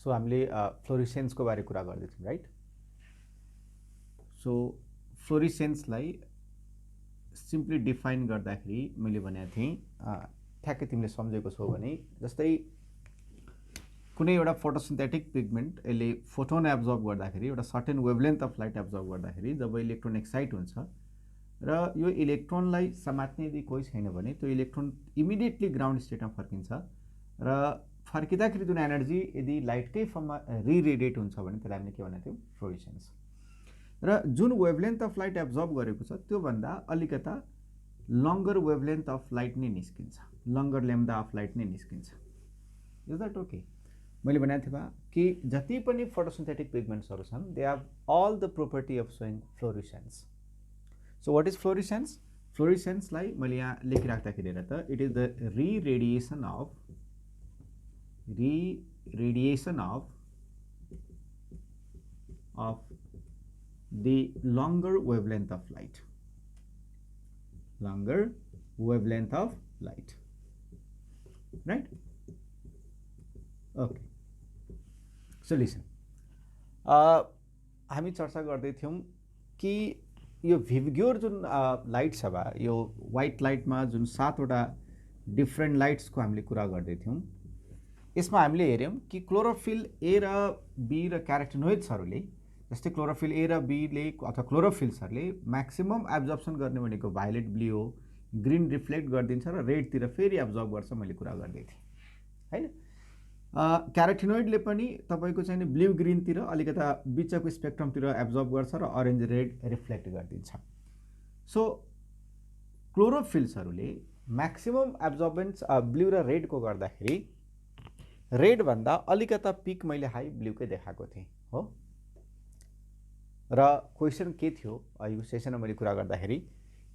So हामीले फ्लोरिसेन्सको बारे कुरा गर्दै थियौँ राइट। सो फ्लोरिसेन्सलाई सिम्पली डिफाइन गर्दाखेरि मैले भनेको थिएँ ठ्याक्कै तिमीले सम्झेको छौ भने जस्तै कुनै एउटा फोटोसिन्थेटिक पिगमेन्ट यसले फोटोन एब्जर्ब गर्दाखेरि एउटा certain wavelength of light absorb गर्दाखेरि जब इलेक्ट्रोन एक्साइट हुन्छ र यो इलेक्ट्रोनलाई समात्ने यदि कोही छैन भने त्यो इलेक्ट्रोन इमिडिएटली ग्राउन्ड स्टेटमा फर्किन्छ र फर्किँदाखेरि जुन एनर्जी यदि लाइटकै फर्ममा रिरेडिएट हुन्छ भने त्यसलाई हामीले के भनेको थियौँ फ्लोरिसेन्स। र जुन वेभलेन्थ अफ लाइट एब्जर्ब गरेको छ त्योभन्दा अलिकता लङ्गर वेभलेन्थ अफ लाइट नै निस्किन्छ, लङ्गर ल्याम्डा अफ लाइट नै निस्किन्छ। Is that okay? मैले भनेको थिएँ कि जति पनि फोटोसिन्थेटिक पिगमेन्ट्सहरू छन् they have all the property of showing fluorescence. So what is fluorescence? फ्लोरिसेन्सलाई मैले यहाँ लेखिराख्दाखेरि हेर त, it is the reradiation of the longer wavelength of light, right? Okay, so listen, हामी चर्चा गर्दै थियौँ कि यो भिभग्योर जुन लाइट छ बा यो व्हाइट लाइटमा जुन 7वटा डिफ्रेन्ट लाइट्सको हामीले कुरा गर्दै थियौँ, यसमा हामीले हेऱ्यौँ कि क्लोरोफिल ए र बी र क्यारोटिनोइड्सहरूले जस्तै क्लोरोफिल ए र बीले अथवा क्लोरोफिल्सहरूले म्याक्सिमम एब्जर्प्सन गर्ने भनेको भायोलेट ब्लू हो, ग्रीन रिफ्लेक्ट गरिदिन्छ र रेडतिर फेरि एब्जर्ब गर्छ, मैले कुरा गर्दै थिएँ हैन। क्यारोटिनोइडले पनि तपाईँको चाहिँ ब्लू ग्रीनतिर अलिकता बिचको स्पेक्ट्रमतिर एब्जर्ब गर्छ र अरेन्ज रेड रिफ्लेक्ट गरिदिन्छ। सो क्लोरोफिल्सहरूले म्याक्सिमम एब्जर्बेन्स ब्लू र रेडको गर्दाखेरि रेडभन्दा अलिकता पिक मैले हाई ब्लूकै देखाएको थिएँ हो। र क्वेसन के थियो यो सेसनमा मैले कुरा गर्दाखेरि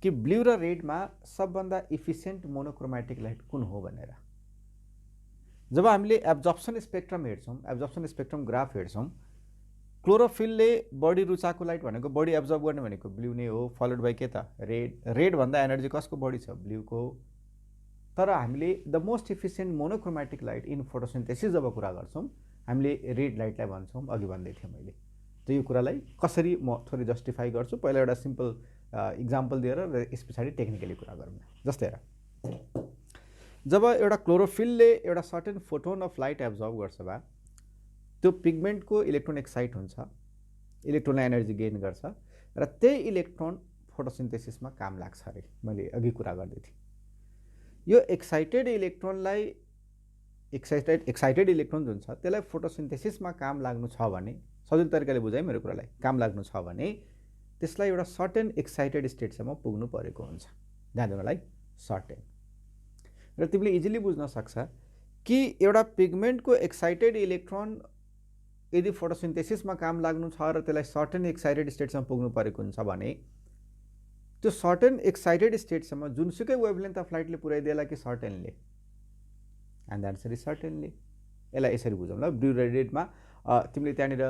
कि ब्लू र रेडमा सबभन्दा इफिसियन्ट मोनोक्रोमेटिक लाइट कुन हो भनेर। जब हामीले एब्जर्प्सन स्पेक्ट्रम हेर्छौँ, एब्जर्प्सन स्पेक्ट्रम ग्राफ हेर्छौँ, क्लोरोफिलले बढी रुचाएको लाइट भनेको बढी एब्जर्ब गर्ने भनेको ब्लू नै हो, फलोड बाई के त रेड। रेडभन्दा एनर्जी कसको बढी छ? ब्लूको। तर हामीले the most efficient monochromatic light in photosynthesis जब कुरा गर्छौँ हामीले रेड लाइटलाई भन्छौँ, अघि भन्दै थिएँ मैले। त यो कुरालाई कसरी म थोरै जस्टिफाई गर्छु, पहिला एउटा सिम्पल इक्जाम्पल दिएर र यस पछाडि टेक्निकली कुरा गरौँ। जस्तै हेर, जब एउटा क्लोरोफिलले एउटा certain photon of light absorb गर्छ बा त्यो पिगमेन्टको इलेक्ट्रोन एक्साइट हुन्छ, इलेक्ट्रोनलाई एनर्जी गेन गर्छ र त्यही इलेक्ट्रोन फोटोसिन्थेसिसमा काम लाग्छ अरे। मैले अघि कुरा गर्दै थिएँ यो एक्साइटेड इलेक्ट्रोन जुन छ त्यसलाई फोटोसिन्थेसिसमा काम लाग्नु छ भने, सजिलो तरिकाले बुझाइ मेरो कुरालाई, काम लाग्नु छ भने त्यसलाई एउटा सर्टेन एक्साइटेड स्टेटसम्म पुग्नु परेको हुन्छ। ध्यान दिनुलाई, सर्टेन। र तिमीले इजिली बुझ्न सक्छ कि एउटा पिगमेन्टको एक्साइटेड इलेक्ट्रोन यदि फोटोसिन्थेसिसमा काम लाग्नु छ र त्यसलाई सर्टेन एक्साइटेड स्टेटसम्म पुग्नु परेको हुन्छ भने त्यो सर्टेन एक्साइटेड स्टेटसम्म जुनसुकै वेभलेन्थ अफ लाइटले पुर्याइदिएला कि certainly? And the answer is certainly. यसलाई यसरी बुझौँ ल। ब्लू र रेडमा तिमीले त्यहाँनिर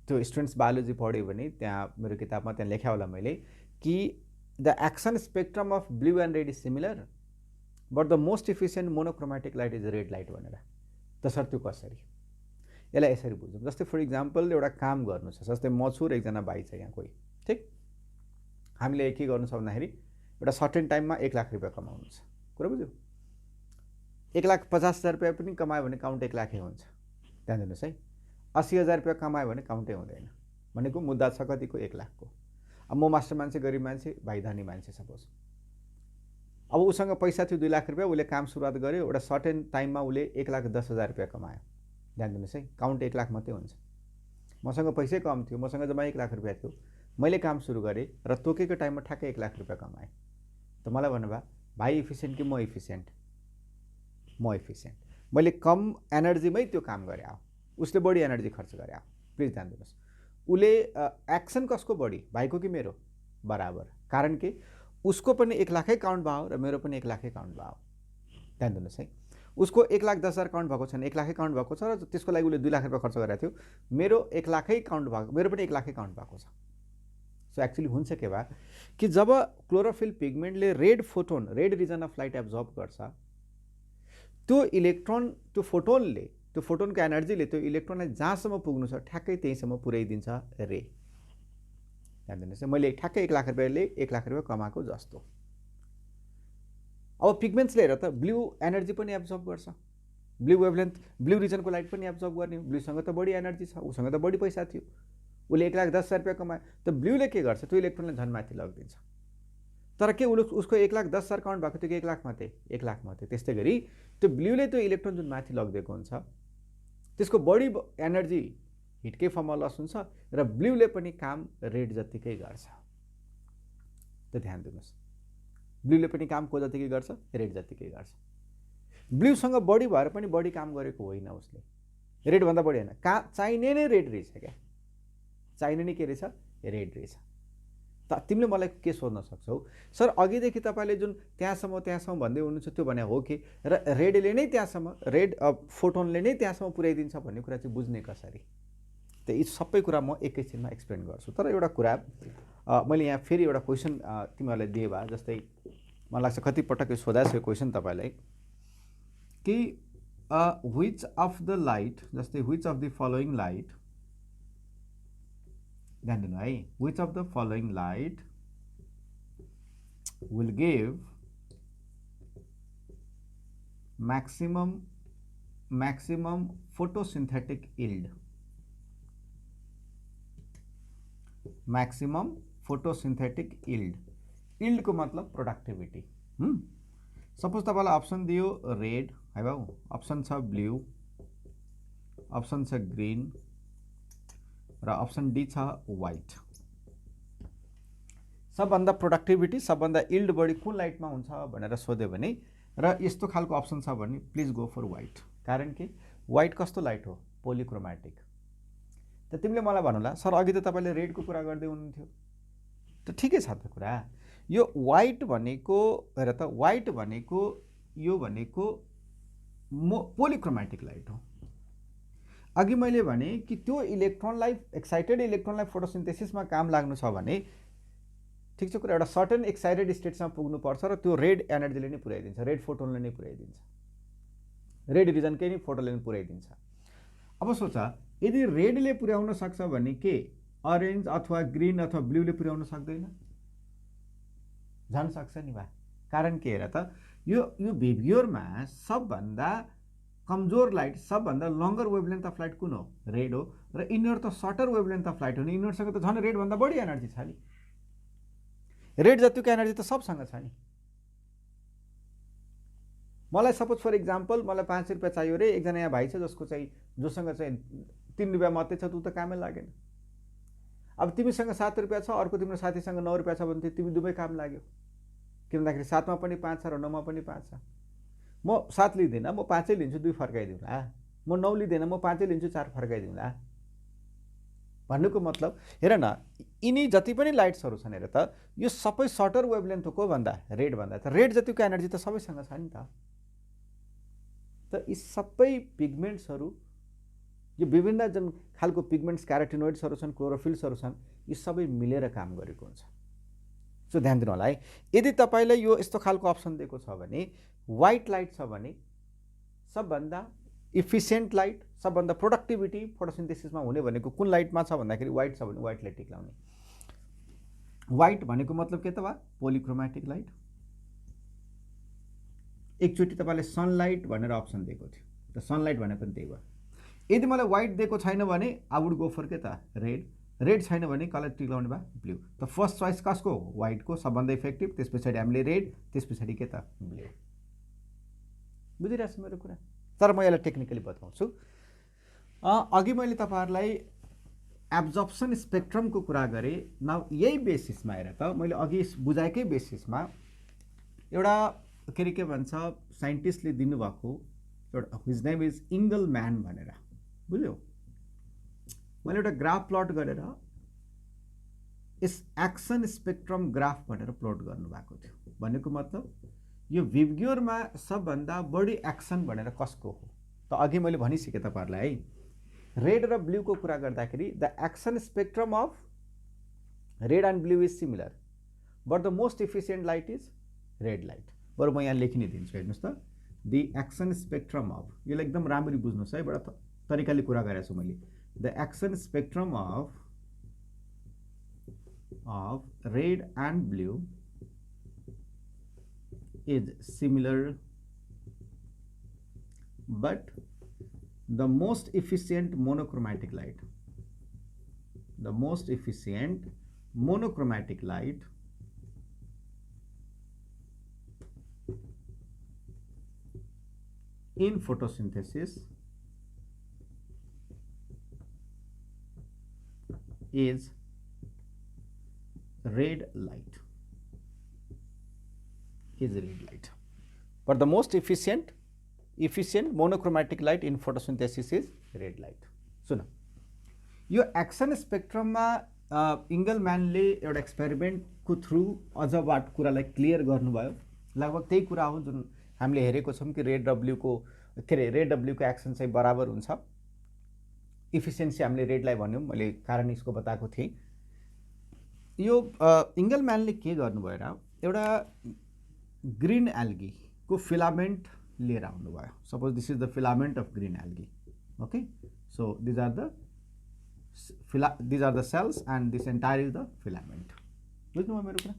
त्यो स्टुडेन्ट्स बायोलोजी पढ्यो भने त्यहाँ मेरो किताबमा त्यहाँ लेख्या होला मैले कि the action spectrum of blue and red is similar but the most efficient monochromatic light is red light भनेर। तसर्थ त्यो कसरी? यसलाई यसरी बुझौँ। जस्तै फर इक्जाम्पल एउटा काम गर्नु छ, जस्तै म छु र एकजना भाइ छ यहाँ कोही, ठिक? हामीले के गर्नु छ भन्दाखेरि एउटा सर्टेन टाइममा 1 लाख रुपियाँ कमाउनु छ, कुरा बुझ्यौ? 1,50,000 रुपियाँ पनि कमायो भने काउन्ट 1 लाखै हुन्छ। ध्यान दिनुहोस् है, 80,000 रुपियाँ कमायो भने काउन्टै हुँदैन। भनेको मुद्दा छ कतिको? 1 लाखको। अब म मास्टर मान्छे, गरिब मान्छे, भाइ धनी मान्छे सपोज। अब उसँग पैसा थियो 2 लाख रुपियाँ, उसले काम सुरुवात गर्यो, एउटा सर्टेन टाइममा उसले 1,10,000 रुपियाँ कमायो। ध्यान दिनुहोस् है, काउन्ट 1 लाख मात्रै हुन्छ। मसँग पैसै कम थियो, मसँग जम्मा 1 लाख रुपियाँ थियो, मैले काम सुरु गरेँ र तोकेको टाइममा ठ्याक्कै 1 लाख रुपियाँ कमाएँ। त मलाई भन्नुभयो भाइ इफिसियन्ट कि म इफिसियन्ट? म इफिसियन्ट। मैले कम एनर्जीमै त्यो काम गरेँ, उसले बढी एनर्जी खर्च गरे। प्लिज ध्यान दिनुहोस्, उसले एक्सन कसको बढी, भाइको कि मेरो? बराबर। कारण के? उसको पनि 1 लाखै काउन्ट भयो र मेरो पनि 1 लाखै काउन्ट भयो। ध्यान दिनुहोस् है, उसको 1,10,000 काउन्ट भएको छैन, 1 लाखै काउन्ट भएको छ र त्यसको लागि उसले 2 लाख रुपियाँ खर्च गरेको थियो। मेरो 1 लाखै काउन्ट भएको, मेरो पनि 1 लाखै काउन्ट भएको छ। सो एक्चुअली हुन्छ के भा कि जब क्लोरोफिल पिगमेन्टले red photon, red region of light absorb गर्छ, त्यो इलेक्ट्रोन, त्यो फोटोनले त्यो फोटोनको एनर्जीले त्यो इलेक्ट्रोनलाई जहाँसम्म पुग्नु छ ठ्याक्कै त्यहीसम्म पुर्याइदिन्छ रे। ध्यान दिनुहोस् है, मैले ठ्याक्कै 1 लाख रुपियाँले 1 लाख रुपियाँ कमाएको जस्तो। अब पिगमेन्ट्सले हेर त ब्लू एनर्जी पनि एब्जर्ब गर्छ, ब्लू वेभलेन्थ ब्लू रिजनको लाइट पनि एब्जर्ब गर्ने। ब्लूसँग त बढी एनर्जी छ, उसँग त बढी पैसा थियो, उसले 1,10,000 रुपियाँ कमायो। त ब्लूले के गर्छ, त्यो इलेक्ट्रोनलाई झन् माथि लगिदिन्छ। तर के उसको 1,10,000 काउन्ट भएको थियो कि 1 लाख मात्रै? 1 लाख मात्रै। त्यस्तै गरी त्यो ब्लूले त्यो इलेक्ट्रोन जुन माथि लगिदिएको हुन्छ त्यसको बढी एनर्जी हिटकै फर्ममा लस हुन्छ र ब्लूले पनि काम रेड जतिकै गर्छ। त ध्यान दिनुहोस्, ब्लूले पनि काम को जतिकै गर्छ? रेड जतिकै गर्छ। ब्लूसँग बढी भएर पनि बढी काम गरेको होइन उसले, रेडभन्दा बढी होइन। चाहिने नै रेड रहेछ क्या, चाहिने नै के रहेछ? रेड रहेछ। त तिमीले मलाई के सोध्न सक्छौ, सर अघिदेखि तपाईँले जुन त्यहाँसम्म भन्दै हुनुहुन्छ त्यो भने हो कि, र रेडले नै त्यहाँसम्म, रेड फोटोनले नै त्यहाँसम्म पुर्याइदिन्छ भन्ने कुरा चाहिँ बुझ्ने कसरी? त यी सबै कुरा म एकैछिनमा एक्सप्लेन गर्छु। तर एउटा कुरा मैले यहाँ फेरि एउटा क्वेसन तिमीहरूलाई दिए भए, जस्तै मलाई लाग्छ कतिपटक यो सोधाएको छ क्वेसन तपाईँलाई कि व्हिच अफ द लाइट, जस्तै which of the following light, ध्यान दिनु है, which of the following light will give maximum photosynthetic yield, maximum photosynthetic yield को मतलब प्रोडक्टिभिटी। सपोज तपाईलाई अप्सन दियो रेड है बाबु, अप्सन छ ब्लू, अप्सन छ ग्रीन र अप्सन डी छ व्हाइट। सबभन्दा प्रोडक्टिभिटी, सबभन्दा यील्ड बढी कुन लाइटमा हुन्छ भनेर सोध्यो भने र यस्तो खालको अप्सन छ भने प्लिज गो फर व्हाइट। कारण के, व्हाइट कस्तो लाइट हो? पोलिक्रोमेटिक। त तिमीले मलाई भन्नुला सर अघि त तपाईले रेडको कुरा गर्दै हुनुहुन्थ्यो, त ठिकै छ त कुरा। यो व्हाइट भनेको हेर त, व्हाइट भनेको यो भनेको पोलिक्रोमेटिक लाइट हो। अघि मैले भने कि त्यो इलेक्ट्रोनलाई, एक्साइटेड इलेक्ट्रोनलाई फोटोसिन्थेसिसमा काम लाग्नु छ भने ठिक छ कुरा, एउटा सर्टेन एक्साइटेड स्टेटसम्म पुग्नु पर्छ र त्यो रेड एनर्जीले नै पुर्याइदिन्छ, रेड फोटोनले नै पुर्याइदिन्छ, रेड रिजनकै नै फोटोनले नै पुर्याइदिन्छ। अब सोच, यदि रेडले पुर्याउन सक्छ भने के अरेन्ज अथवा ग्रीन अथवा ब्लूले पुर्याउन सक्दैन? झन् सक्छ नि बा। कारण के हेर त, यो बिहेभियरमा सबभन्दा कमजोर लाइट, सबभन्दा लङ्गर वेभलेन्थ अफ लाइट कुन हो? रेड हो। र यिनीहरू त सर्टर वेभलेन्थ अफ लाइट हो नि, यिनीहरूसँग त झन् रेडभन्दा बढी एनर्जी छ नि। रेड जतिको एनर्जी त सबसँग छ नि। मलाई सपोज फर इक्जाम्पल मलाई 5 रुपियाँ चाहियो रे, एकजना यहाँ भाइ छ जोसँग चाहिँ 3 रुपियाँ मात्रै छ, त ऊ त कामै लागेन। अब तिमीसँग 7 रुपियाँ छ, अर्को तिम्रो साथीसँग 9 रुपियाँ छ भने तिमी दुवै काम लाग्यो। किन भन्दाखेरि 7 मा पनि 5 छ र 9 मा पनि 5 छ। म 7 लिँदैन, म 5 लिन्छु, 2 फर्काइदिउँला। म 9 लिँदैन, म 5 लिन्छु, 4 फर्काइदिउँला। भन्नुको मतलब हेर न, यिनी जति पनि लाइट्सहरू छन् हेर त, यो सबै सर्टर वेभलेन्थ को भन्दा? रेड भन्दा। त रेड जतिको एनर्जी त सबैसँग छ नि त। त यी सबै पिगमेन्ट्सहरू, यो विभिन्न जुन खालको पिगमेन्ट्स, क्यारोटिनोइड्सहरू छन्, क्लोरोफिल्सहरू छन्, यी सबै मिलेर काम गरेको हुन्छ। सो ध्यान दिनु होला है। यदि तपाईलाई यो यस्तो खालको अप्सन दिएको छ भने, व्हाइट लाइट छ भने सबभन्दा इफिसिएन्ट लाइट, सबभन्दा प्रोडक्टिभिटी फोटोसिन्थेसिसमा हुने भनेको कुन लाइटमा छ भन्दाखेरि व्हाइट छ भने व्हाइट लाइट टिक्लाउने। व्हाइट भनेको मतलब के त वा? पोलिक्रोमेटिक लाइट। एकचोटि तपाईले सनलाइट भनेर अप्सन दिएको थियो, त सनलाइट भने पनि त्यही भयो। यदि मलाई व्हाइट दिएको छैन भने आई वुड गो फर के त? रेड। रेड छैन भने कलर टिक्लाउने भए ब्लू। त फर्स्ट चोइस कसको? व्हाइटको, सबभन्दा इफेक्टिभ। त्यस पछाडि हामीले रेड, त्यस पछाडि के त? ब्लू। बुझिरहेछ मेरो कुरा? तर म यसलाई टेक्निकली बताउँछु। अघि मैले तपाईहरुलाई एब्जर्प्सन स्पेक्ट्रमको कुरा गरेँ। नाउ यही बेसिसमा हेर त, मैले अघि बुझाएकै बेसिसमा एउटा के भन्छ साइन्टिस्टले दिनुभएको एउटा, हिज नेम इज इङ्गलम्यान भनेर, बुझ्यौ? मैले एउटा ग्राफ प्लट गरेर यस एक्सन स्पेक्ट्रम ग्राफ भनेर प्लट गर्नुभएको थियो। भनेको मतलब यो विबग्योरमा सबभन्दा बढी एक्सन भनेर कसको हो? त अघि मैले भनिसकेँ तपाईहरुलाई है, रेड र ब्लूको कुरा गर्दाखेरि the action spectrum of red and blue is similar, but the most efficient light is red light. बरु म यहाँ लेखिने दिन्छु, हेर्नुस् त। द एक्सन स्पेक्ट्रम अफ, यसलाई एकदम राम्ररी बुझ्नुहोस् है, बडा तरिकाले कुरा गरेको छु मैले। The action spectrum of red and blue is similar, but the most efficient monochromatic light in photosynthesis is red light. But the most efficient monochromatic light in photosynthesis is red light. सुन, यो action स्पेक्ट्रममा इङ्गलम्यानले एउटा एक्सपेरिमेन्टको through अझबाट कुरालाई clear गर्नुभयो। लगभग त्यही कुरा हो जुन हामीले हेरेको छौँ कि रेड डब्ल्यूको एक्सन चाहिँ बराबर हुन्छ। इफिसियन्सी हामीले रेडलाई भन्यौँ, मैले कारण यसको बताएको थिएँ। यो इङ्गलम्यानले के गर्नुभयो र एउटा ग्रीन एल्गी को फिलामेंट लिएर आउनुभयो। Suppose this is the filament of green algae, okay. So these are the cells and this entire is the filament. बुझ्नुभयो मेरो कुरा?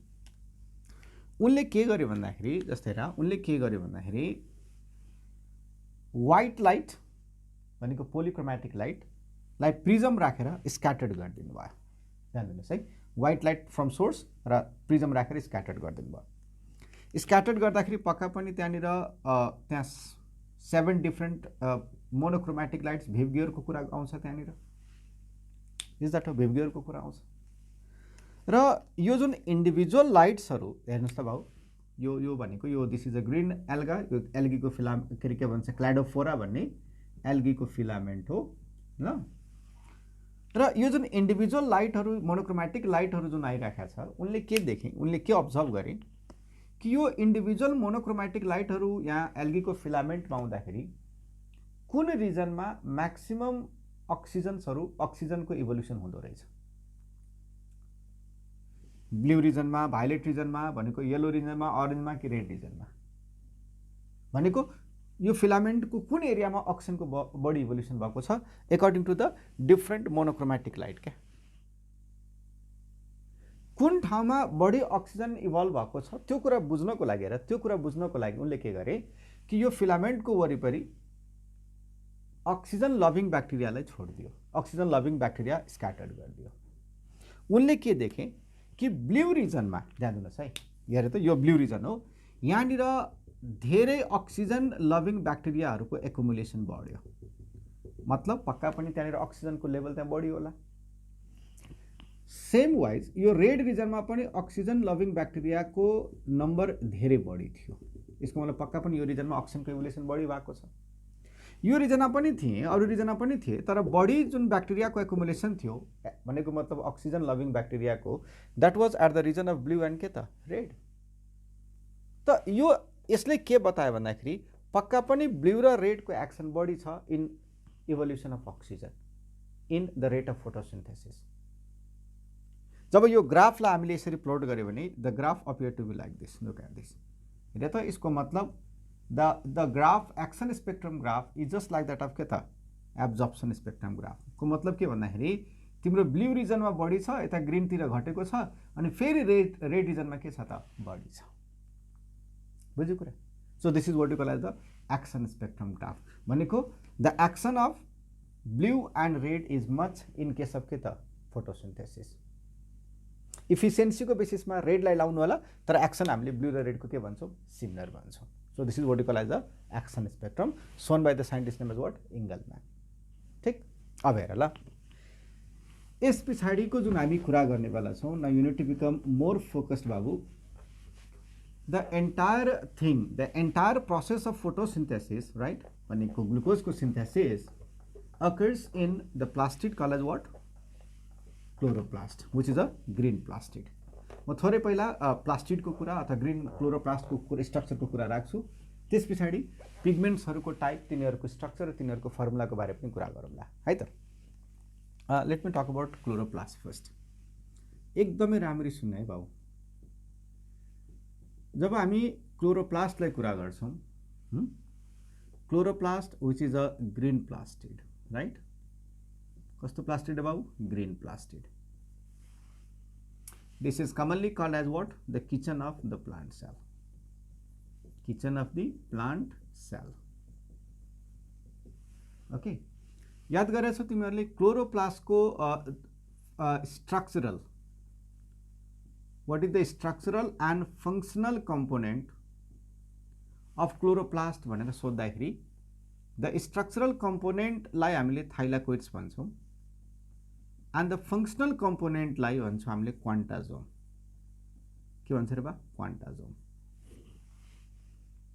उनले के गर्यो भन्दाखेरि, जस्तै र उनले के गर्यो भन्दाखेरि व्हाइट लाइट भनेको पोलिक्रोमेटिक लाइटलाई प्रिजम राखेर स्क्याटर्ड गरिदिनु भयो। ध्यान दिनुहोस् है, व्हाइट लाइट फ्रम सोर्स र प्रिजम राखेर स्क्याटर्ड गरिदिनु भयो। स्क्याटर्ड गर्दाखेरि पक्का पनि त्यहाँ 7 डिफ्रेन्ट मोनोक्रोमेटिक लाइट्स भेवगियरको कुरा आउँछ त्यहाँनिर। इज द्याट भेवगियरको कुरा आउँछ। र यो जुन इन्डिभिजुअल लाइट्सहरू हेर्नुहोस् त भाउ, यो भनेको यो this is a green alga, यो एल्गीको के भन्छ क्लाइडोफोरा भन्ने एल्गीको फिलामेन्ट हो ल। र यो जुन इन्डिभिजुअल लाइटहरू मोनोक्रोमेटिक लाइटहरू जुन आइराखेको छ, उनले के देखे, उनले के अब्जर्भ गरे कि यो इन्डिभिजुअल मोनोक्रोमेटिक लाइटहरू यहाँ एल्गीको फिलामेन्टमा आउँदाखेरि कुन रिजनमा म्याक्सिमम अक्सिजनको इभोल्युसन हुँदो रहेछ। ब्लू रिजनमा, भायोलेट रिजनमा, भनेको येलो रिजनमा, अरेन्जमा कि रेड रिजनमा, भनेको यो फिलामेन्टको कुन एरियामा अक्सिजनको बढी इभोल्युसन भएको छ according to the different monochromatic light. क्या कुन ठाउँमा बढी अक्सिजन इभल्भ भएको छ त्यो कुरा बुझ्नको लागि र त्यो कुरा बुझ्नको लागि उनले के गरे कि यो फिलामेन्टको वरिपरि अक्सिजन लभिङ ब्याक्टेरियालाई छोडिदियो, अक्सिजन लभिङ ब्याक्टेरिया स्क्याटर्ड गरिदियो। उनले के देखे कि ब्लू रिजनमा, ध्यान दिनुहोस् है, हेरे त यो ब्लू रिजन हो, यहाँनिर धेरै अक्सिजन लभिङ ब्याक्टेरियाहरूको एकुमुलेसन बढ्यो। मतलब पक्का पनि त्यहाँनिर अक्सिजनको लेभल त्यहाँ बढी होला। सेम वाइज यो रेड रिजनमा पनि अक्सिजन लभिङ ब्याक्टेरियाको नम्बर धेरै बढी थियो। यसको मतलब पक्का पनि यो रिजनमा अक्सिजनको एकुमुलेसन बढी भएको छ। यो रिजनमा पनि थिए, अरू रिजनमा पनि थिए, तर बढी जुन ब्याक्टेरियाको एकुमुलेसन थियो भनेको मतलब अक्सिजन लभिङ ब्याक्टेरियाको, that was at the region of blue and के त रेड। त यो यसले के बतायो भन्दाखेरि पक्का पनि ब्लू र रेडको एक्सन बढी छ in evolution of oxygen in the rate of photosynthesis. जब यो ग्राफलाई हामीले यसरी प्लट गर्यो भने the graph appear to be like this. Look at this. हेरे त यसको मतलब the graph action spectrum graph is just like that of के त एब्जर्प्सन स्पेक्ट्रम ग्राफ। को मतलब के भन्दाखेरि तिम्रो ब्लू रिजनमा बढी छ, यता ग्रीनतिर घटेको छ, अनि फेरि रेड रिजनमा के छ त बढी छ। बुझ्यो कुरा? So this is what you call as the action spectrum graph. भनेको the action of blue and red is much in case of के त फोटोसिन्थेसिस। इफिसियन्सीको बेसिसमा रेडलाई लाउनु होला, तर एक्सन हामीले ब्लू र रेडको के भन्छौँ सिमिलर भन्छौँ। So this is what you call as the action spectrum shown by the scientist name is what Engelmann. ठिक, अब हेर ल, यस पछाडिको जुन हामी कुरा गर्नेवाला छौँ, now you need to become more focused बाबु। The entire thing, the entire process of photosynthesis, right, भनेको ग्लुकोजको synthesis occurs in the plastid called as what chloroplast, which is a green plastid. म थोरै पहिला प्लास्टिडको कुरा अथवा ग्रीन क्लोरोप्लास्टको स्ट्रक्चरको कुरा राख्छु, त्यस पछाडि पिगमेन्ट्सहरूको टाइप, तिनीहरूको स्ट्रक्चर र तिनीहरूको फर्मुलाको बारे पनि कुरा गरौँला है त। Let me talk about chloroplast first. एकदमै राम्ररी सुन्नु है बाबु। जब हामी क्लोरोप्लास्टलाई कुरा गर्छौँ, chloroplast which is a green plastid, right? कस्तो plastid above? Green plastid. This is commonly called as what? The kitchen of the plant cell. Kitchen of the plant cell. Okay. याद गरेछौ तिमीहरुले क्लोरोप्लास्ट को structural, what is the structural and functional component of chloroplast भनेर सोध्दाखेरि the structural component लाई हामीले thylakoids भन्छौं and the functional component लाई भन्छौं हामीले quantazome. के भन्छ रे बा? Quantazome.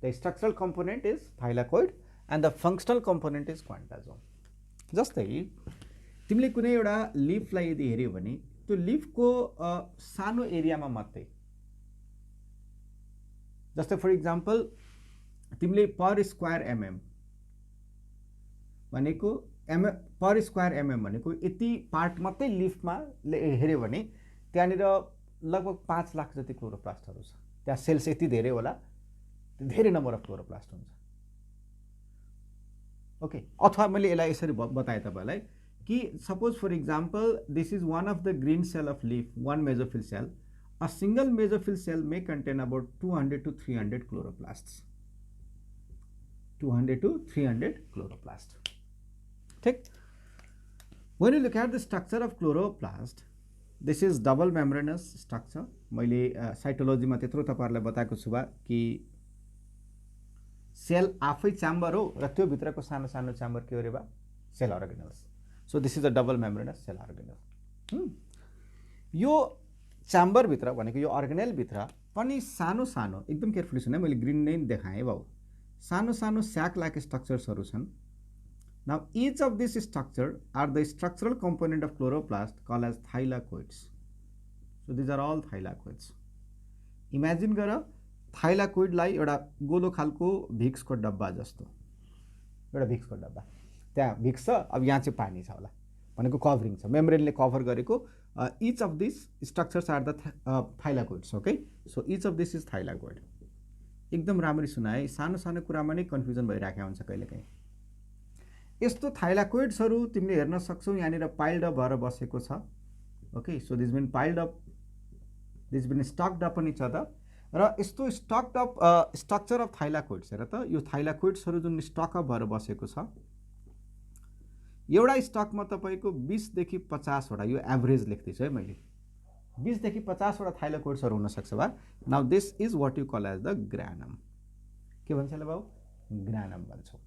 The structural component is thylakoid and the functional component is quantazome. जस्तै तिमीले कुनै एउटा लिफलाई यदि हेर्यौ भने त्यो लिफको सानो एरियामा मात्रै, जस्तै फर इक्जाम्पल तिमीले पर स्क्वायर एमएम भनेको पर स्क्वायर एमएम भनेको यति पार्ट मात्रै लिफमा हेर्यो भने त्यहाँनिर लगभग 5 लाख जति क्लोरोप्लास्टहरू छ। त्यहाँ सेल्स यति धेरै होला, धेरै नम्बर अफ क्लोरोप्लास्ट हुन्छ। ओके, अथवा मैले यसलाई यसरी बताए तपाईलाई कि suppose for example this is one of the green cell of leaf, one mesophyll cell. A single mesophyll cell may contain about 200 to 300 chloroplasts. 200 to 300 chloroplasts. ठीक? When you look at the structure of chloroplast, this is double membranous structure. मैले साइटोलोजीमा त्यत्रो तपाईहरुलाई बताएको छु बा कि sale आफै chamber हो र त्यो भित्रको सानो सानो च्याम्बर के हो रे बा? Cell organelles. So this is a double membranous cell organelle. यो च्याम्बर भित्र भनेको यो अर्गेनल भित्र पनि सानो सानो, एकदम केयरफुली सुन, मैले ग्रीन नै देखाएँ बाउ, सानो सानो स्याक लाइक स्ट्रक्चर्सहरु छन्. Now each of this structure are the structural component of chloroplast called as thylakoids. So these are all thylakoids. Imagine गर थाइलाकोइड लाई एउटा गोलो खालको भिक्स को डब्बा जस्तो, एउटा भिक्स को डब्बा, त्यहाँ भिक्स छ, अब यहाँ चाहिँ पानी छ होला भनेको कभरिङ छ, मेम्ब्रेनले कभर गरेको. each of these structures are the thylakoids. Okay, so each of this is thylakoid. एकदम राम्ररी सुनाए, सानो सानो कुरामा नै कन्फ्युजन भइराखेको हुन्छ कहिलेकाहीँ. यस्तो थाइलाकोइड्सहरु तिमीले हेर्न सक्छौ, यहाँनिर पाइल्ड अप भएर बसेको छ. Okay, so this been piled up, this been stacked up in each other. र यस्तो stacked up structure of thylakoids हेर त, यो थाइलाकोइड्सहरु जुन स्टक अप भएर बसेको छ, एउटा स्टकमा तपाईको 20 देखि 50 वटा, यो एभरेज लेख्दै छु है मैले, 20 देखि 50 वटा थाइलाकोइड्सहरु हुन सक्छ बा. Now this is what you call as the granum. के भन्छ ल बाउ? ग्रानम भन्छौ.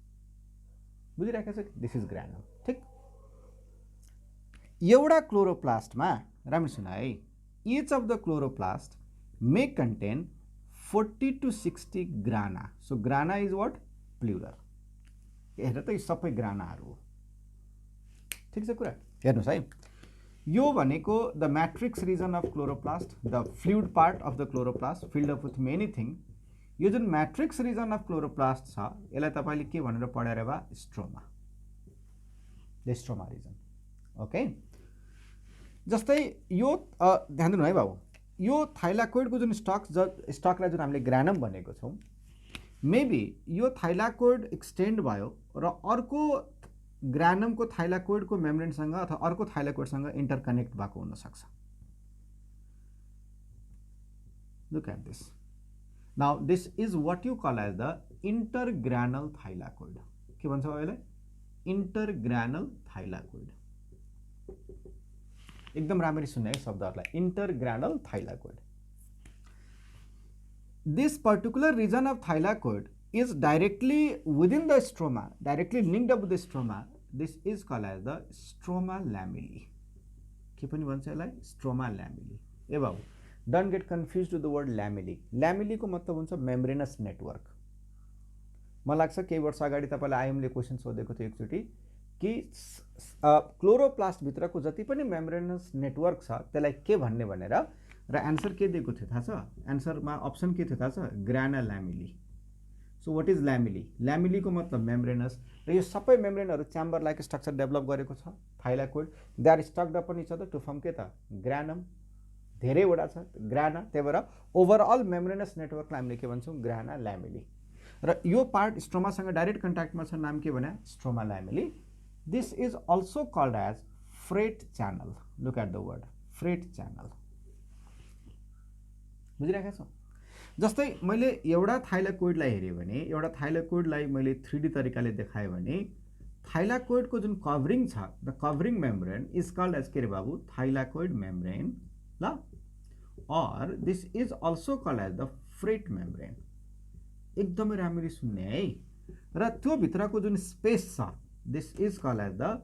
बुझिराखेको छ? This is granum. ठीक? एउटा क्लोरोप्लास्टमा राम्रो सुन है, each of the chloroplast may contain 40 to 60 grana. So grana is what? Pleura. हेर त, यो सबै ग्रानाहरु हो. ठीक छ कुरा? हेर्नुस् है, यो भनेको the matrix region of chloroplast, the fluid part of the chloroplast filled up with many thing. यो जुन मैट्रिक्स रिजन अफ क्लोरोप्लास्ट छ, यसलाई तपाईले के भनेर पढ्या रे बा? Stroma. The stroma region. Okay, जस्तै यो ध्यान दिनु है बाबु, यो थाइलाकोइडको जुन स्टकलाई जुन हामीले ग्रानम भनेको छौं, मेबी यो थाइलाकोइड एक्सटेन्ड भयो र अर्को ग्रानमको थाइलाकोइडको मेम्ब्रेनसँग अथवा अर्को थाइलाकोइडसँग इन्टरकनेक्ट भएको हुन सक्छ. Look at this. Now this is what you call as the intergranal thylakoid. के भन्छ यसलाई? intergranal thylakoid. एकदम राम्ररी सुन्ने है शब्दहरुलाई, intergranal thylakoid. This particular region of thylakoid is directly within the stroma, directly linked up with the stroma. This is called as the stroma lamellae. के पनि भन्छ यसलाई? stroma lamellae. ए बाबु, don't get confused with the word lamellae. lamellae को मतलब हुन्छ membranous network. मलाई लाग्छ केही वर्ष अगाडि तपाईलाई आइएमले क्वेशन सोधेको थियो एकचोटी कि क्लोरोप्लास्ट भित्रको जति पनि मेम्ब्रेनस नेटवर्क छ त्यसलाई के भन्ने भनेर, र आन्सर के दिएको थियो थाहा छ? आन्सरमा अप्सन के थियो थाहा छ? Grana lamellae. So what is lamellae? Lamellae को मतलब मेम्ब्रेनस, र यो सबै मेम्ब्रेनहरु च्याम्बर लाइक स्ट्रक्चर डेभलप गरेको छ. Thylakoid they are stacked up in each other to form के त? ग्रानम. धेरैवटा छ ग्राना, त्यही भएर ओभरअल मेम्ब्रेनस नेटवर्कलाई हामीले के भन्छौं? ग्राना ल्यामेली. र यो पार्ट स्ट्रोमासँग डाइरेक्ट कन्ट्याक्टमा छ, नाम के भने stroma lamellae. This is also called as fret channel. Look at the word fret channel. बुझिरहेको छ? जस्तै मैले एउटा थाइलाकोइडलाई हेरेँ भने, एउटा थाइलाकोइडलाई मैले 3D तरिकाले देखाएँ भने थाइलाकोइडको जुन कभरिङ छ, the covering membrane is called as के रे बाबु थाइलाकोइड मेम्ब्रेन ल, or this is also called as the fret membrane. एकदमै राम्ररी सुन्ने है। र त्यो भित्रको जुन स्पेस छ, this is called as the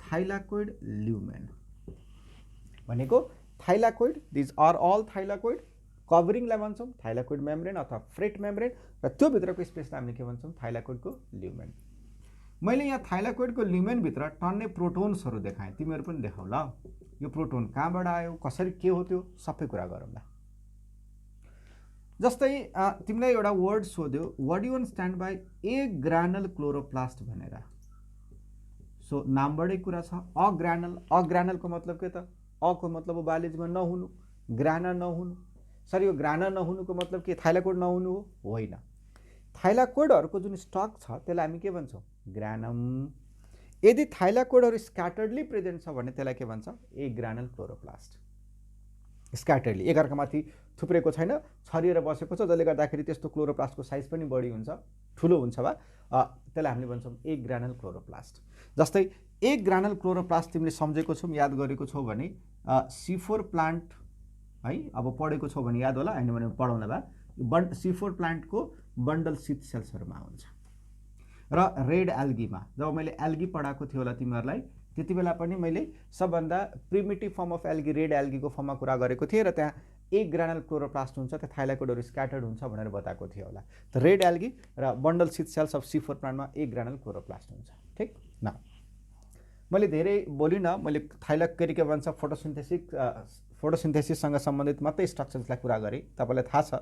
thylakoid lumen. भनेको thylakoid, these are all thylakoid, कभरिङलाई भन्छौँ थाइलाकोइड मेम्ब्रेन अथवा फ्रेट मेम्ब्रेन, र त्यो भित्रको स्पेसलाई हामीले के भन्छौँ थाइलाकोइडको ल्युमेन। मैले यहाँ थाइलाकोइडको ल्युमेन भित्र टन्ने प्रोटोन्सहरू देखाएँ, तिमीहरू पनि देखाउ ल। यो प्रोटोन कहाँबाट आयो, कसरी के हो, त्यो सबै कुरा गरौँला। जस्तै तिमीलाई एउटा वर्ड सोध्यो, what you understand by a granal chloroplast भनेर। सो नामबाटै कुरा छ, अग्रानल। अग्रानलको मतलब के त? अ को मतलब हो बायोलोजीमा नहुनु, ग्राना नहुनु। सर यो ग्राना नहुनुको मतलब के थाइलाकोइड नहुनु हो? होइन। थाइलाकोइडहरूको जुन स्टक छ त्यसलाई हामी के भन्छौँ? ग्रानम। यदि थाइलाकोइडहरू स्क्याटर्डली प्रेजेन्ट छ भने त्यसलाई के भन्छ? ए ग्रानल क्लोरोप्लास्ट। स्क्याटर्डली एकअर्कामाथि थुप्रेको छैन, छरिएर बसेको छ, जसले गर्दाखेरि त्यस्तो क्लोरोप्लास्टको साइज पनि बढी हुन्छ, ठुलो हुन्छ वा त्यसलाई हामीले भन्छौँ ए ग्रानल क्लोरोप्लास्ट। जस्तै ए ग्रानल क्लोरोप्लास्ट तिमीले सम्झेको छौ, याद गरेको छौ भने C4 प्लान्ट है, अब पढेको छौ भने याद होला, हैन भने पढाउँदा भए C4 प्लान्टको बन्डल शीत सेल्सहरूमा हुन्छ। र रेड एल्गीमा जब मैले एल्गी पढाएको थियो होला तिमीहरूलाई, त्यति बेला पनि मैले सबभन्दा primitive form of algae red एल्गीको फर्ममा कुरा गरेको थिएँ, र त्यहाँ एक ग्रानल क्लोरोप्लास्ट हुन्छ, त्यो थाइलाकोइडहरू स्क्याटर्ड हुन्छ भनेर बताएको थियो होला। त रेड एल्गी र बन्डल शीत सेल्स अफ C4 प्लान्टमा एक ग्रानल क्लोरोप्लास्ट हुन्छ। ठिक न? मैले धेरै बोलिनँ, मैले थाइलाकोइड के भन्छ फोटोसिन्थेसिससँग सम्बन्धित मात्रै स्ट्रक्चर्सलाई कुरा गरेँ। तपाईँलाई थाहा छ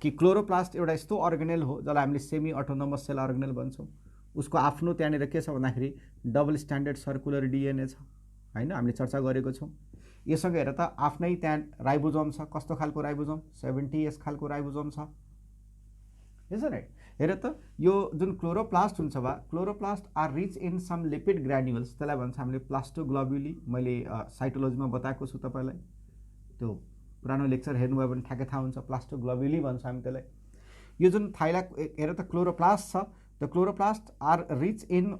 कि क्लोरोप्लास्ट एउटा यस्तो अर्गेनेल हो जसलाई हामीले सेमी अटोनोमस सेल अर्गेनेल भन्छौँ। उसको आफ्नो त्यहाँनिर के छ भन्दाखेरि डबल स्ट्यान्डर्ड सर्कुलर डिएनए छ, होइन, हामीले चर्चा गरेको छौँ। यससँग हेर त आफ्नै त्यहाँ राइबोजोम छ। कस्तो खालको राइबोजोम? 70S खालको राइबोजोम छ, isn't it? हेर त यो जुन क्लोरोप्लास्ट हुन्छ वा chloroplast are rich in some lipid granules, त्यसलाई भन्छ हामीले प्लास्टोग्लोब्युली। मैले साइटोलोजीमा बताएको छु तपाईँलाई, त्यो पुरानो लेक्चर हेर्नुभयो भने ठ्याक्कै थाहा हुन्छ, प्लास्टोग्लोब्युली भन्छ हामी त्यसलाई। यो जुन हेर त क्लोरोप्लास्ट छ, the chloroplast are rich in,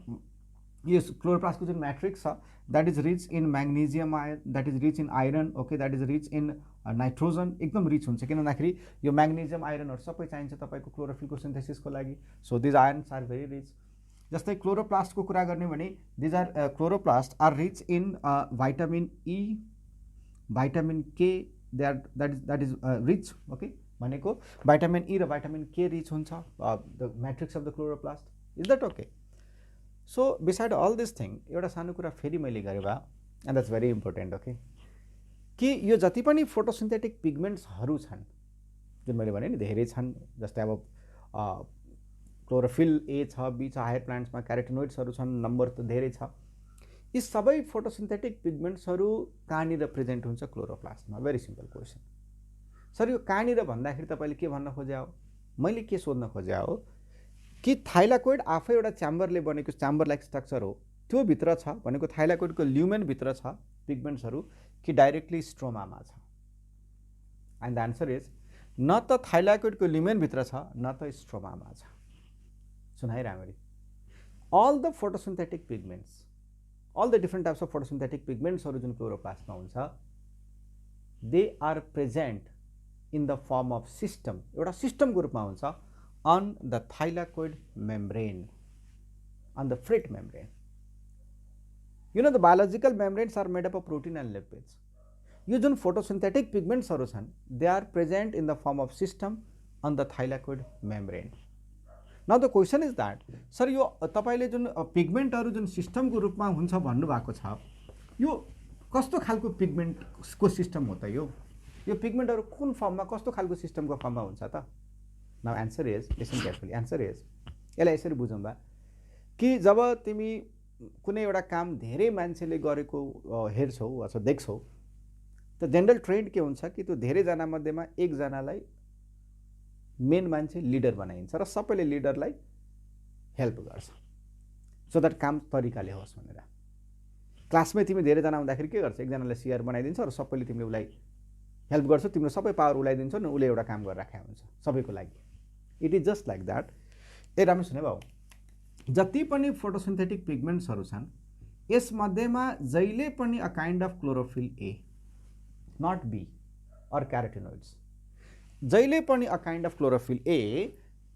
यस क्लोरोप्लास्टको जुन म्याट्रिक्स छ that is rich in magnesium ion, that is rich in iron, okay, that is rich in nitrogen, एकदम रिच हुन्छ। किन भन्दाखेरि यो म्याग्नेजियम आइरनहरू सबै चाहिन्छ तपाईँको क्लोरोफिलको सिन्थेसिसको लागि। So these ions are very rich. जस्तै क्लोरोप्लास्टको कुरा गर्ने भने these are chloroplast are rich in vitamin E, vitamin K, that is rich, okay. भनेको भाइटामिन ई र भाइटामिन के रिच हुन्छ the matrix of the chloroplast. Is that okay? So beside all this thing एउटा सानो कुरा फेरि मैले गरेँ बा, and that's very important, okay, कि यो जति पनि फोटोसिन्थेटिक पिगमेन्ट्सहरू छन्, जुन मैले भने नि धेरै छन्, जस्तै अब क्लोरोफिल ए छ, बी छ, हायर प्लान्ट्समा क्यारोटिनोइड्सहरू छन्, नम्बर त धेरै छ। यी सबै फोटोसिन्थेटिक पिगमेन्ट्सहरू कहाँनिर प्रेजेन्ट हुन्छ? क्लोरोप्लास्टमा। Very simple question. सर यो कहाँनिर भन्दाखेरि तपाईँले के भन्न खोजे हो? मैले के सोध्न खोजे हो कि थाइलाकोइड आफै एउटा च्याम्बरले बनेको च्याम्बर लाइक स्ट्रक्चर हो, त्यो भित्र छ भनेको थाइलाकोइडको ल्युमेन भित्र छ पिगमेन्ट्सहरू कि डाइरेक्टली स्ट्रोमामा छ? एन्ड द आन्सर इज न त थाइलाकोइडको ल्युमेन भित्र छ न त स्ट्रोमामा छ। सुनाइ राम्ररी, all the photosynthetic pigments, all the different types of photosynthetic पिगमेन्ट्सहरू जुन क्लोरोप्लास्टमा हुन्छ, they are present in the form of system, एउटा सिस्टमको रूपमा हुन्छ on the thylakoid membrane, on the fret membrane. You know the biological membranes are made up of protein and lipids. यो जुन फोटोसिन्थेटिक पिगमेन्ट्सहरू छन्, they are present in the form of system on the thylakoid membrane. Now the question is that, sir यो तपाईँले जुन पिगमेन्टहरू जुन सिस्टमको रूपमा हुन्छ भन्नुभएको छ, यो कस्तो खालको पिगमेन्टको सिस्टम हो त? यो पिगमेन्टहरू कुन फर्ममा, कस्तो खालको सिस्टमको फर्ममा हुन्छ त? Now answer is, listen carefully, answer is, यसलाई यसरी बुझौँ बा कि जब तिमी कुनै एउटा काम धेरै मान्छेले गरेको हेर्छौ अथवा देख्छौ, त जेनरल ट्रेन्ड के हुन्छ कि त्यो धेरैजना मध्येमा एकजनालाई मेन मान्छे लिडर बनाइन्छ र सबैले लिडरलाई हेल्प गर्छ सो द्याट काम तरिकाले होस् भनेर। क्लासमै तिमी धेरैजना हुँदाखेरि के गर्छ, एकजनालाई सिआर बनाइदिन्छ र सबैले तिमीले उसलाई हेल्प गर्छ, तिम्रो सबै पावर उलाइदिन्छ नि, उसले एउटा काम गरेर राखेको हुन्छ सबैको लागि। It is just like that. ए राम्रो सुने भाउ, जति पनि फोटोसिन्थेटिक पिगमेन्ट्सहरू छन् यसमध्येमा जहिले पनि a kind of chlorophyll a, not b or carotenoids, जहिले पनि a kind of chlorophyll a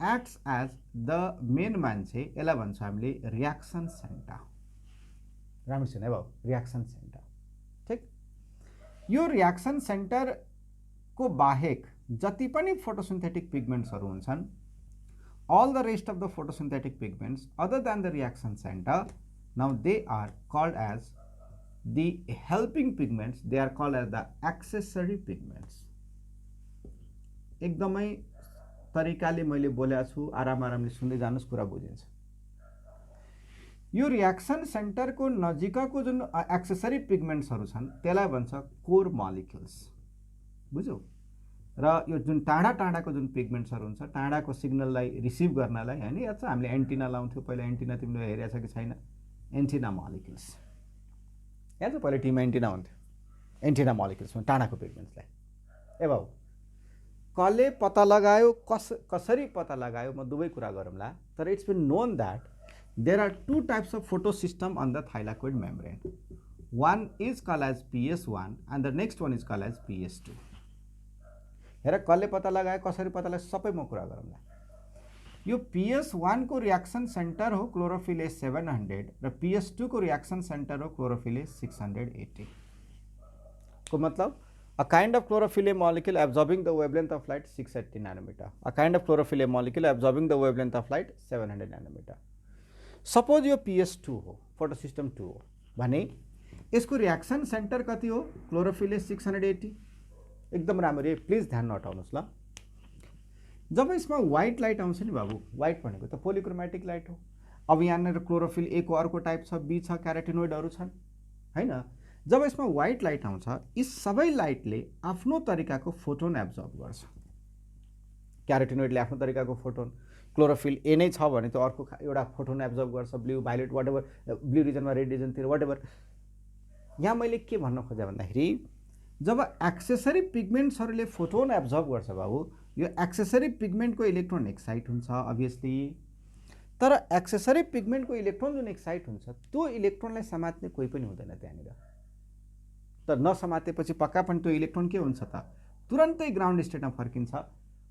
acts as the main मान्छे, यसलाई भन्छ हामीले रियाक्सन सेन्टर। राम्रो सुने भाउ, रियाक्सन सेन्टर। ठिक, यो रियाक्सन सेन्टरको बाहेक जति पनि फोटोसिन्थेटिक पिगमेन्ट्सहरू हुन्छन्, all the rest of the photosynthetic pigments other than the reaction center, now they are called as the helping pigments, they are called as the accessory pigments। एकदमै तरिकाले मैले बोलेको छु, आरामले सुन्दै जानुस्, कुरा बुझिन्छ। यो रियाक्सन सेन्टरको नजिकको जुन एक्सेसरी पिगमेन्ट्सहरू छन् त्यसलाई भन्छ कोर मोलिक्युल्स, बुझ्यौ। र यो जुन टाढा टाढाको जुन पिगमेन्ट्सहरू हुन्छ, टाढाको सिग्नललाई रिसिभ गर्नलाई हैन, याद छ हामीले एन्टिना लाउँथ्यो पहिला, एन्टिना तिमीले हेरेको छ कि छैन, एन्टिना मोलिक्युल्स, याद छ पहिला टिममा एन्टिना हुन्थ्यो, एन्टिना मोलिक्युल्समा टाढाको पिगमेन्ट्सलाई। ए बाबु, कसले पत्ता लगायो, कसरी पत्ता लगायो, म दुवै कुरा गरौँला, तर it's been known that there are two types of photosystem on the thylakoid membrane. One is called as PS1 and the next one is called as PS2। हेर, कसले पत्ता लगायो, कसरी पत्ता लगायो, सबै म कुरा गरौँला। यो PS1 को रियाक्सन सेन्टर हो क्लोरोफिल ए 700 र PS2 को रियाक्सन सेन्टर हो क्लोरोफिल ए 680 को मतलब a kind of chlorophyll A molecule absorbing the wavelength of light 680 nanometer, a kind of chlorophyll A molecule absorbing the wavelength of light 700 nanometer। Suppose यो PS2 हो, photosystem 2 हो भने यसको reaction centre कति हो, chlorophyll A 680। एकदम राम्ररी please ध्यान नहटाउनुहोस् ल। जब यसमा व्हाइट लाइट आउँछ नि बाबु, व्हाइट भनेको त पोलिक्रोमेटिक लाइट हो। अब यहाँनिर क्लोरोफिल ए को अर्को टाइप छ, बी छ, क्यारोटिनोइडहरू छन् हैन। जब यसमा व्हाइट लाइट आउँछ, यी सबै लाइटले आफ्नो तरिकाको फोटोन एब्जर्ब गर्छ। क्यारोटिनोइडले आफ्नो तरिकाको फोटोन, क्लोरोफिल ए नै छ भने त अर्को एउटा फोटोन एब्जर्ब गर्छ, ब्लू, भायोलेट, वाटेभर, ब्लू रिजनमा, रेड रिजनतिर, वाटेभर। यहाँ मैले के भन्न खोजेँ भन्दाखेरि जब एक्सेसरी पिगमेन्ट्सहरूले फोटोन एब्जर्ब गर्छ बाबु, यो एक्सेसरी पिगमेन्टको इलेक्ट्रोन एक्साइट हुन्छ अभियसली, तर एक्सेसरी पिगमेन्टको इलेक्ट्रोन जुन एक्साइट हुन्छ त्यो इलेक्ट्रोनलाई समात्ने कोही पनि हुँदैन त्यहाँनिर। त नसमातेपछि पक्का पनि त्यो इलेक्ट्रोन के हुन्छ त, तुरन्तै ग्राउन्ड स्टेटमा फर्किन्छ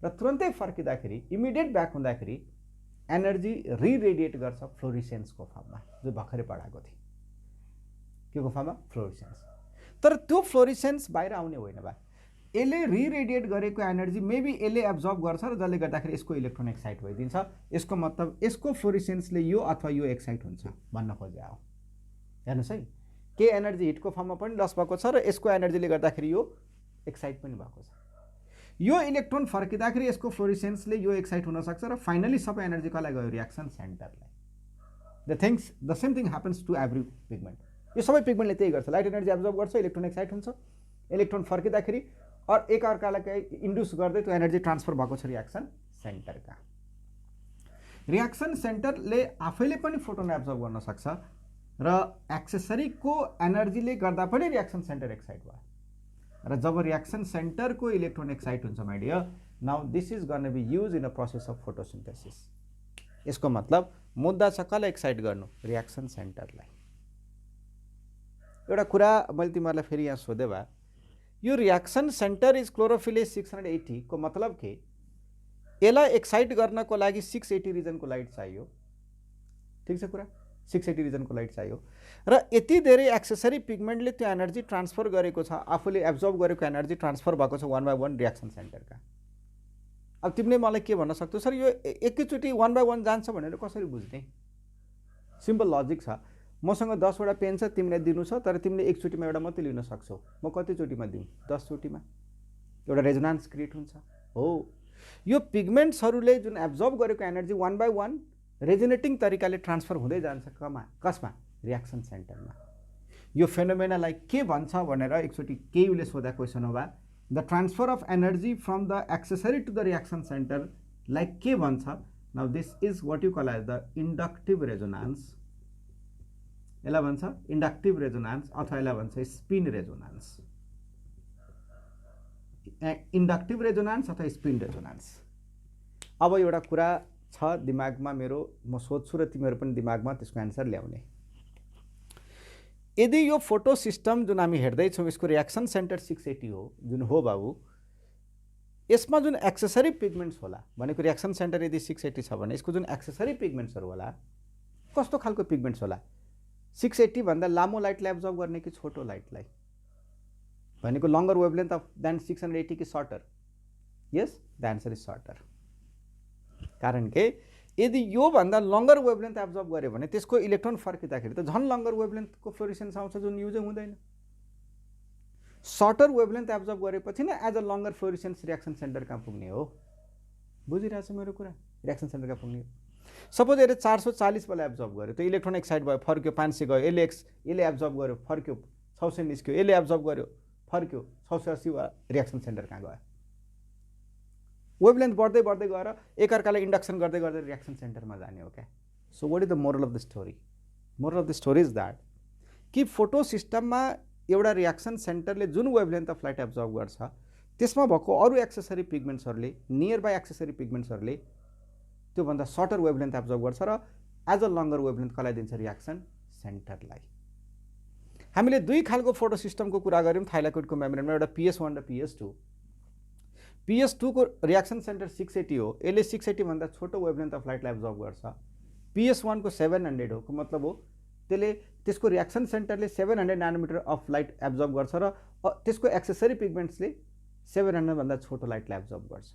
र तुरन्तै फर्किँदाखेरि इमिडिएट ब्याक हुँदाखेरि एनर्जी रिरेडिएट गर्छ फ्लोरिसेन्सको फर्ममा, जो भर्खरै पढाएको थिएँ, के को फर्ममा, फ्लोरिसेन्स। तर त्यो फ्लोरिसेन्स बाहिर आउने होइन बा, यसले रिरेडिएट गरेको एनर्जी मेबी यसले एब्जर्ब गर्छ र जसले गर्दाखेरि यसको इलेक्ट्रोन एक्साइट भइदिन्छ। यसको मतलब यसको फ्लोरिसेन्सले यो अथवा यो एक्साइट हुन्छ भन्न खोजे हो। हेर्नुहोस् है, के एनर्जी हिटको फर्ममा पनि लस भएको छ र यसको एनर्जीले गर्दाखेरि यो एक्साइट पनि भएको छ। यो इलेक्ट्रोन फर्किँदाखेरि यसको फ्लोरिसेन्सले यो एक्साइट हुनसक्छ र फाइनली सबै एनर्जी कसलाई गयो, रियाक्सन सेन्टरलाई। The same thing happens to every pigment. यो सबै पिगमेन्टले त्यही गर्छ, लाइट एनर्जी एब्जर्ब गर्छ, इलेक्ट्रोन एक्साइट हुन्छ, इलेक्ट्रोन फर्किँदाखेरि एक अर्कालाई इन्ड्युस गर्दै त्यो एनर्जी ट्रान्सफर भएको छ रियाक्सन सेन्टरका। रियाक्सन सेन्टरले आफैले पनि फोटोन एब्जर्ब गर्न सक्छ र एक्सेसरीको एनर्जीले गर्दा पनि रियाक्सन सेन्टर एक्साइट भयो र जब रियाक्सन सेन्टरको इलेक्ट्रोन एक्साइट हुन्छ my dear, now this is gonna be use in a process of photosynthesis. यसको मतलब मुद्दा छ कसलाई एक्साइट गर्नु, रियाक्सन सेन्टरलाई। एउटा कुरा मैले तिमीहरूलाई फेरि यहाँ सोधे भए, यो reaction centre is chlorophyll A 680 को मतलब के, यसलाई एक्साइट गर्नको लागि 680 रिजनको लाइट चाहियो, ठिक छ कुरा, 680 रिजनको लाइट चाहियो र यति धेरै एक्सेसरी पिगमेन्टले त्यो एनर्जी ट्रान्सफर गरेको छ, आफूले एब्जर्ब गरेको एनर्जी ट्रान्सफर भएको छ 1 बाई 1 रियाक्सन सेन्टरका। अब तिमीले मलाई के भन्न सक्छौ, सर यो एकैचोटि 1 बाई 1 जान्छ भनेर कसरी बुझ्ने? सिम्पल लजिक छ, मसँग 10 वटा पेन छ, तिमीलाई दिनु छ, तर तिमीले एकचोटिमा एउटा मात्रै लिन सक्छौ, म कतिचोटिमा दिउँ, 10 चोटिमा, एउटा रेजोनान्स क्रिएट हुन्छ हो। यो पिगमेन्ट्सहरूले जुन एब्जर्ब गरेको एनर्जी 1 बाई 1 रेजोनेटिङ तरिकाले ट्रान्सफर हुँदै जान्छ कसमा, रियाक्सन सेन्टरमा। यो फेनोमेनालाई के भन्छ भनेर एकचोटि केहीले सोधा क्वेसन हो बा, the transfer of energy from the accessory to the reaction centre like के भन्छ, now this is what you call as the inductive resonance, यसलाई भन्छ इंडक्टिव रेजोनेंस अथवा यसलाई भन्छ स्पिन रेजोनेंस, इंडक्टिव रेजोनेंस अथवा स्पिन रेजोनेंस। अब एउटा कुरा छ दिमागमा मेरो, म सोध्छु र तिमीहरू पनि दिमागमा त्यसको एन्सर ल्याउने। यदि यो फोटो सिस्टम जुन हामी हेर्दैछौँ यसको रिएक्सन सेन्टर 680 हो, जुन हो बाबु, यसमा जुन एक्सेसरी पिगमेन्ट्स होला भनेको रिएक्सन सेन्टर यदि 680 छ भने यसको जुन एक्सेसरी पिगमेन्ट्सहरू होला कस्तो खालको पिगमेन्ट्स होला? 680 भन्दा लामो लाइटलाई एब्जर्ब गर्ने कि छोटो लाइटलाई? भनेको लङ्गर वेभलेन्थ अफ देन 680 कि shorter? Yes, the answer is shorter. कारण के यदि यो भन्दा लङ्गर वेभलेन्थ एब्जर्ब गर्यो भने त्यसको इलेक्ट्रोन फर्किँदाखेरि त झन् लङ्गर वेभलेन्थको फ्लोरेसेन्स आउँछ जुन युजै हुँदैन। सर्टर वेभलेन्थ एब्जर्ब गरेपछि न as a longer fluorescence reaction centre कहाँ पुग्ने हो? बुझिरहेछ मेरो कुरा? रिएक्सन सेन्टर कहाँ पुग्ने हो? सपोज यसले 440 वाला एब्जर्ब गर्यो, त्यो इलेक्ट्रोन एक्साइट भयो, फर्क्यो, 500 गयो, यसले एब्जर्ब गर्यो, फर्क्यो, 600 निस्क्यो, यसले एब्जर्ब गर्यो, फर्क्यो, 680 वाला रिएक्सन सेन्टर कहाँ गयो? वेभलेन्थ बढ्दै बढ्दै गएर एकअर्कालाई इन्डक्सन गर्दै गर्दै रिएक्सन सेन्टरमा जाने हो क्या? So what is the moral of the story? Moral of the story is that कि फोटो सिस्टममा एउटा रिएक्सन सेन्टरले जुन वेभलेन्थ अफ लाइट एब्जर्ब गर्छ त्यसमा भएको अरू एक्सेसरी पिगमेन्ट्सहरूले, नियर बाई एक्सेसरी पिगमेन्ट्सहरूले त्योभन्दा सर्टर वेभलेन्थ एब्जर्ब गर्छ र एज अ लङ्गर वेभलेन्थ कसलाई दिन्छ? रिएक्सन सेन्टरलाई। हामीले दुई खालको फोटो सिस्टमको कुरा गऱ्यौँ थाइलाकोइडको मेम्ब्रेनमा, एउटा PS1 र PS2। PS2 को रिएक्सन सेन्टर 680 हो, यसले 680 भन्दा छोटो वेभलेन्थ अफ लाइटलाई एब्जर्ब गर्छ। PS1 को 700 हो, को मतलब हो त्यसले त्यसको रिएक्सन सेन्टरले 700 नैनोमिटर अफ लाइट एब्जर्ब गर्छ र त्यसको एक्सेसरी पिगमेन्ट्सले 700 भन्दा छोटो लाइटलाई एब्जर्ब गर्छ।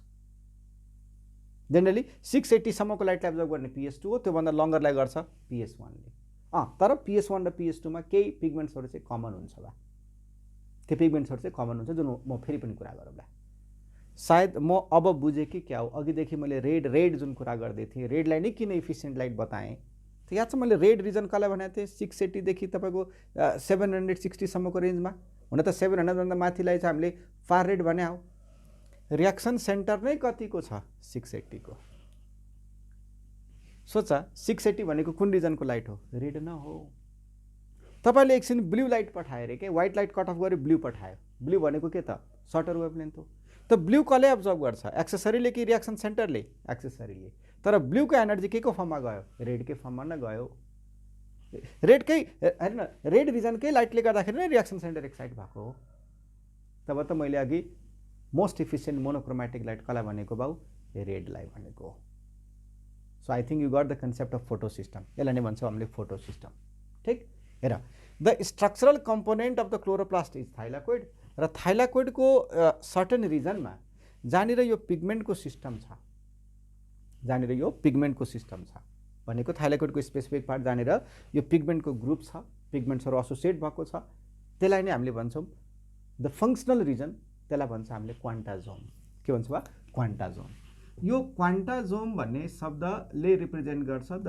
जेनरली 680 सम्मको लाइटलाई एब्जर्ब गर्ने PS2 हो, त्योभन्दा लङ्गरलाई गर्छ PS1 ले। तर PS1 र PS2 मा केही पिगमेन्ट्सहरू चाहिँ कमन हुन्छ बा, त्यो पिगमेन्ट्सहरू चाहिँ कमन हुन्छ जुन म फेरि पनि कुरा गरौँला। सायद म अब बुझेँ कि क्या हो। अघिदेखि मैले रेड जुन कुरा गर्दै थिएँ, रेडलाई नै किन इफिसियन्ट लाइट बताएँ त याद छ? मैले रेड रिजन कसलाई भनेको थिएँ? 680 देखि तपाईँको 760 सम्मको रेन्जमा। हुन त 700 भन्दा माथिलाई चाहिँ हामीले फार रेड भने हो। रिएक्सन सेन्टर नै कतिको छ? 680 को। सोचा 680 भनेको कुन रिजनको लाइट हो? रेड न हो। तपाईँले एकछिन ब्लू लाइट पठायो अरे के, व्हाइट लाइट कट अफ गर्यो, ब्लू पठायो। ब्लू भनेको के त? सर्टर वेभलेन्थ हो। त ब्लू कसले एब्जर्ब गर्छ? एक्सेसरीले कि रिएक्सन सेन्टरले? एक्सेसरीले। तर ब्लूको एनर्जी के को फर्ममा गयो? रेडकै फर्ममा न गयो। रेडकै हैन, रेड रिजनकै लाइटले गर्दाखेरि नै रिएक्सन सेन्टर एक्साइट भएको हो। तब त मैले अघि मोस्ट इफिसियन्ट मोनोक्रोमेटिक लाइट कसलाई भनेको बाउ? रेडलाई भनेको। So I think you got the concept of photosystem. यसलाई नै भन्छौँ हामीले फोटो सिस्टम। ठिक? हेर, the structural component of the chloroplast is thylakoid, र थाइलाकोइडको सर्टेन रिजनमा जहाँनिर यो पिगमेन्टको सिस्टम छ, जहाँनिर यो पिगमेन्टको सिस्टम छ भनेको थाइलाकोइडको स्पेसिफिक पार्ट जहाँनिर यो पिगमेन्टको ग्रुप छ, पिगमेन्ट्सहरू एसोसिएट भएको छ, त्यसलाई नै हामीले भन्छौँ द फङ्सनल रिजन। त्यसलाई भन्छ हामीले क्वान्टाजोम। के भन्छ बा? क्वान्टाजोम। यो क्वान्टाजोम भन्ने शब्दले रिप्रेजेन्ट गर्छ द